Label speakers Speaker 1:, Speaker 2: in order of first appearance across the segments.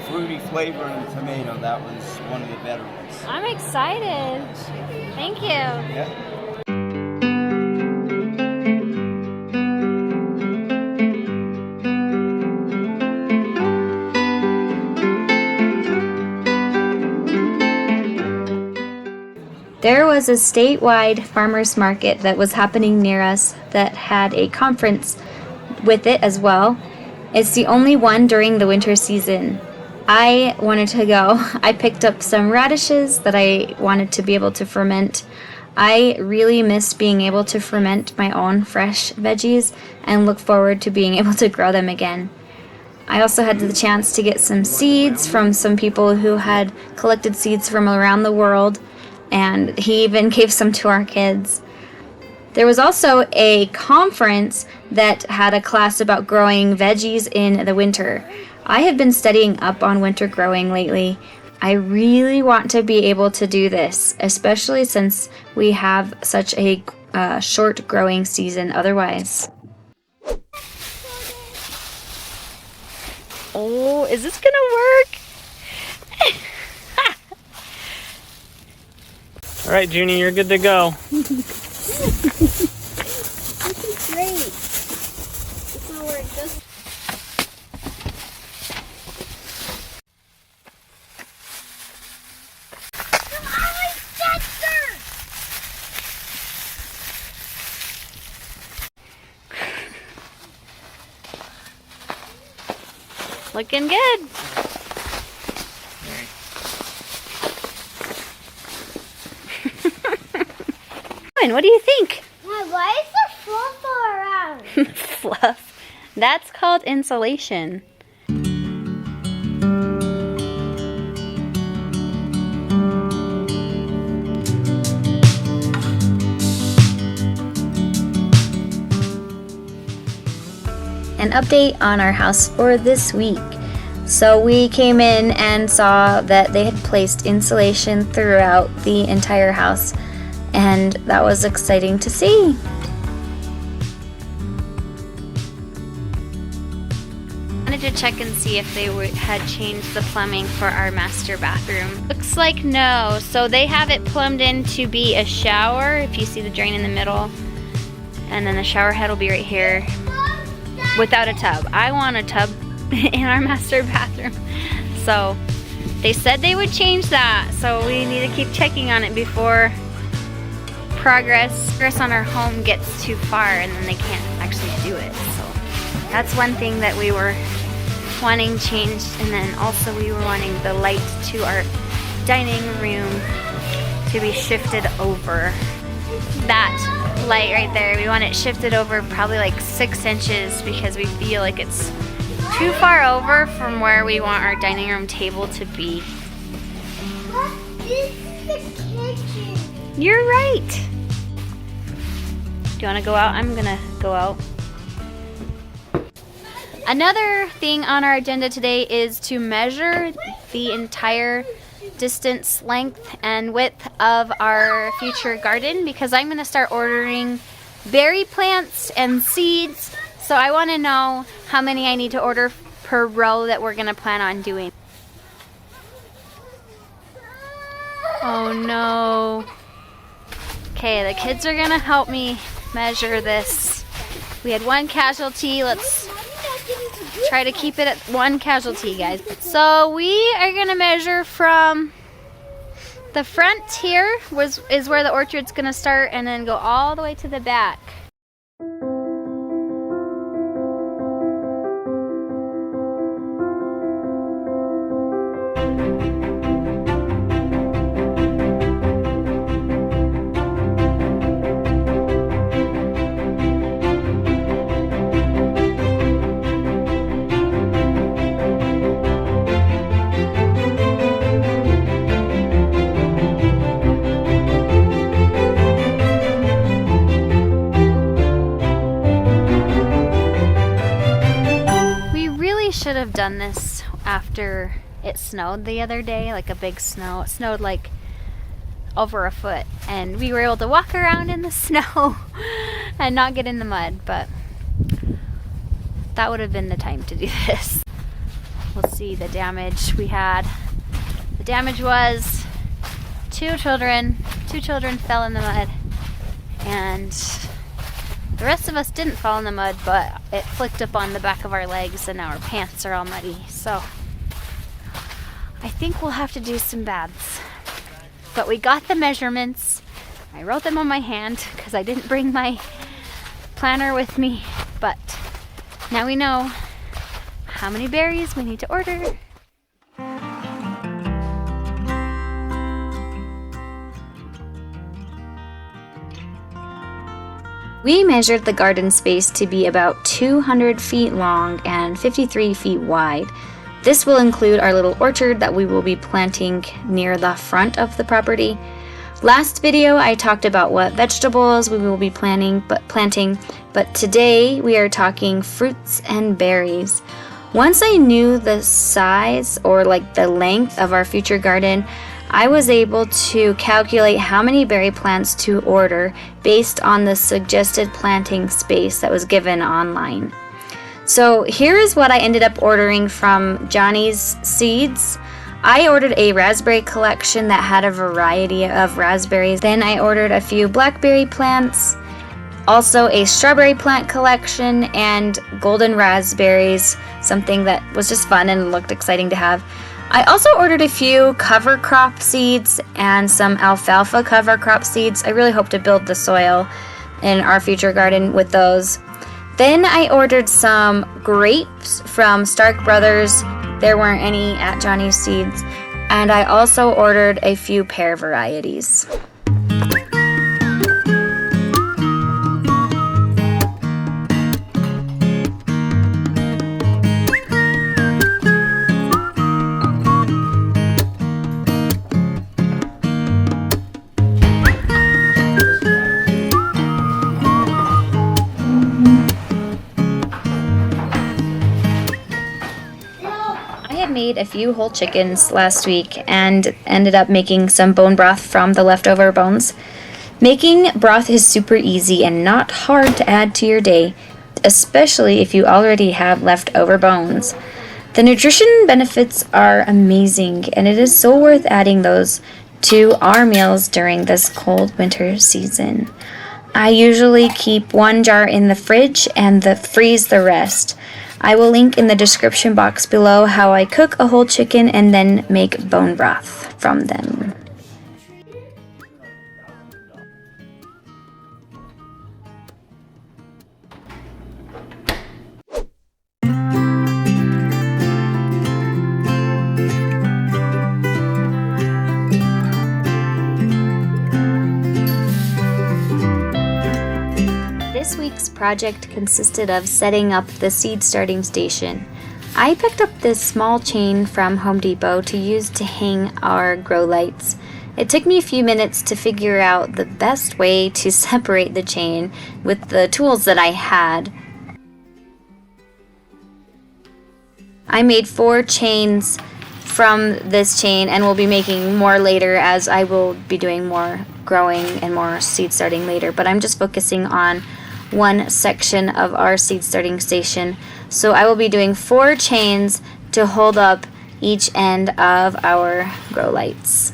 Speaker 1: fruity flavor in the tomato. That was one of the better ones.
Speaker 2: I'm excited. Thank you.
Speaker 1: Yeah.
Speaker 2: There was a statewide farmers market that was happening near us that had a conference with it as well. It's the only one during the winter season. I wanted to go. I picked up some radishes that I wanted to be able to ferment. I really miss being able to ferment my own fresh veggies and look forward to being able to grow them again. I also had the chance to get some seeds from some people who had collected seeds from around the world, and he even gave some to our kids. There was also a conference that had a class about growing veggies in the winter. I have been studying up on winter growing lately. I really want to be able to do this, especially since we have such a short growing season otherwise. Oh, is this gonna work?
Speaker 3: All right, Junie, you're good to go.
Speaker 2: This is great. It's gonna work just. Looking good. What do you think?
Speaker 4: Why is there fluff all around?
Speaker 2: Fluff. That's called insulation. An update on our house for this week. So we came in and saw that they had placed insulation throughout the entire house, and that was exciting to see. I wanted to check and see if they had changed the plumbing for our master bathroom. Looks like no. So they have it plumbed in to be a shower, if you see the drain in the middle, and then the shower head will be right here without a tub. I want a tub in our master bathroom. So they said they would change that, so we need to keep checking on it before progress on our home gets too far and then they can't actually do it. So that's one thing that we were wanting changed, and then also we were wanting the light to our dining room to be shifted over. That light right there, we want it shifted over probably like 6 inches because we feel like it's too far over from where we want our dining room table to be.
Speaker 4: This is the kitchen.
Speaker 2: You're right. Do you want to go out? I'm gonna go out. Another thing on our agenda today is to measure the entire distance, length, and width of our future garden, because I'm gonna start ordering berry plants and seeds. So I want to know how many I need to order per row that we're gonna plan on doing. Oh no. Okay, the kids are gonna help me measure this. We had one casualty. Let's try to keep it at one casualty, guys. So we are gonna measure from the front here is where the orchard's gonna start, and then go all the way to the back. Should have done this after it snowed the other day, like a big snow. It snowed like over a foot, and we were able to walk around in the snow and not get in the mud, but that would have been the time to do this. we'll see the damage we had. The damage was two children fell in the mud, and the rest of us didn't fall in the mud, but it flicked up on the back of our legs and now our pants are all muddy. So I think we'll have to do some baths. But we got the measurements. I wrote them on my hand because I didn't bring my planner with me, but now we know how many berries we need to order. We measured the garden space to be about 200 feet long and 53 feet wide. This will include our little orchard that we will be planting near the front of the property. Last video I talked about what vegetables we will be planting, but today we are talking fruits and berries. Once I knew the size or like the length of our future garden, I was able to calculate how many berry plants to order based on the suggested planting space that was given online. So here is what I ended up ordering from Johnny's Seeds. I ordered a raspberry collection that had a variety of raspberries. Then I ordered a few blackberry plants, also a strawberry plant collection, and golden raspberries, something that was just fun and looked exciting to have. I also ordered a few cover crop seeds and some alfalfa cover crop seeds. I really hope to build the soil in our future garden with those. Then I ordered some grapes from Stark Brothers. There weren't any at Johnny's Seeds. And I also ordered a few pear varieties. Made a few whole chickens last week and ended up making some bone broth from the leftover bones. Making broth is super easy and not hard to add to your day, especially if you already have leftover bones. The nutrition benefits are amazing, and it is so worth adding those to our meals during this cold winter season. I usually keep one jar in the fridge and freeze the rest. I will link in the description box below how I cook a whole chicken and then make bone broth from them. This week's project consisted of setting up the seed starting station. I picked up this small chain from Home Depot to use to hang our grow lights. It took me a few minutes to figure out the best way to separate the chain with the tools that I had. I made 4 chains from this chain and will be making more later, as I will be doing more growing and more seed starting later, but I'm just focusing on one section of our seed starting station. So I will be doing 4 chains to hold up each end of our grow lights.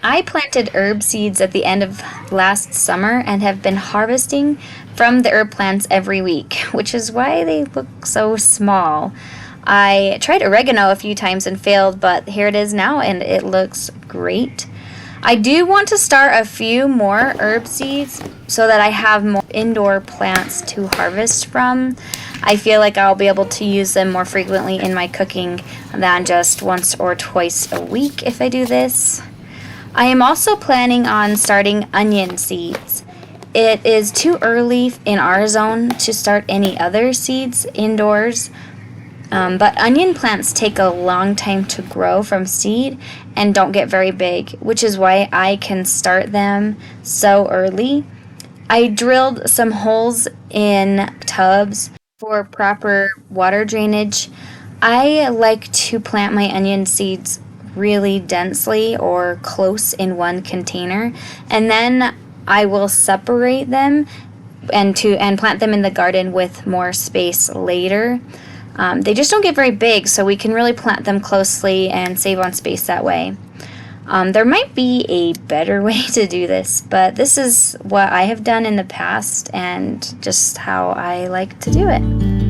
Speaker 2: I planted herb seeds at the end of last summer and have been harvesting from the herb plants every week, which is why they look so small. I tried oregano a few times and failed, but here it is now and it looks great. I do want to start a few more herb seeds so that I have more indoor plants to harvest from. I feel like I'll be able to use them more frequently in my cooking than just once or twice a week if I do this. I am also planning on starting onion seeds. It is too early in our zone to start any other seeds indoors. But onion plants take a long time to grow from seed and don't get very big, which is why I can start them so early. I drilled some holes in tubs for proper water drainage. I like to plant my onion seeds really densely or close in one container, and then I will separate them and plant them in the garden with more space later. They just don't get very big, so we can really plant them closely and save on space that way. There might be a better way to do this, but this is what I have done in the past and just how I like to do it.